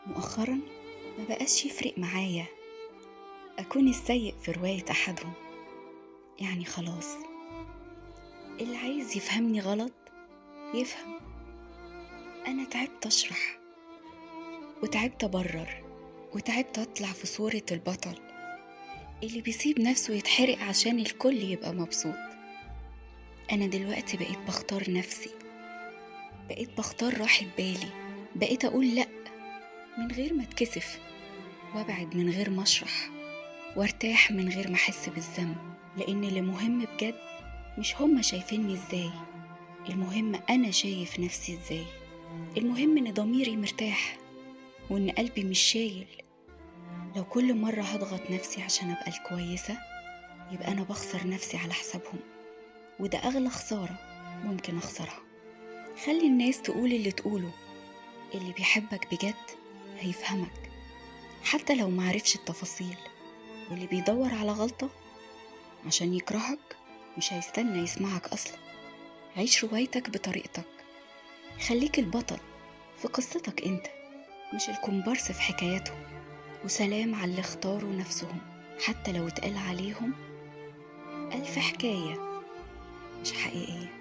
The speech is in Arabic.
مؤخرا ما بقاش يفرق معايا أكون السيء في رواية أحدهم. يعني خلاص، اللي عايز يفهمني غلط يفهم. أنا تعبت أشرح وتعبت أبرر وتعبت أطلع في صورة البطل اللي بيسيب نفسه يتحرق عشان الكل يبقى مبسوط. أنا دلوقتي بقيت بختار نفسي، بقيت بختار راحة بالي، بقيت أقول لأ من غير ما اتكسف، وابعد من غير ما اشرح، وارتاح من غير ما احس بالذنب. لان اللي مهم بجد مش هما شايفيني ازاي، المهم انا شايف نفسي ازاي. المهم ان ضميري مرتاح وان قلبي مش شايل. لو كل مرة هضغط نفسي عشان ابقى الكويسة، يبقى انا بخسر نفسي على حسابهم، وده اغلى خسارة ممكن اخسرها. خلي الناس تقول اللي تقوله، اللي بيحبك بجد هيفهمك حتى لو معرفش التفاصيل، واللي بيدور على غلطة عشان يكرهك مش هيستنى يسمعك أصلا. عيش روايتك بطريقتك، خليك البطل في قصتك انت، مش الكومبارس في حكاياتهم. وسلام على اللي اختاروا نفسهم حتى لو اتقال عليهم ألف حكاية مش حقيقية.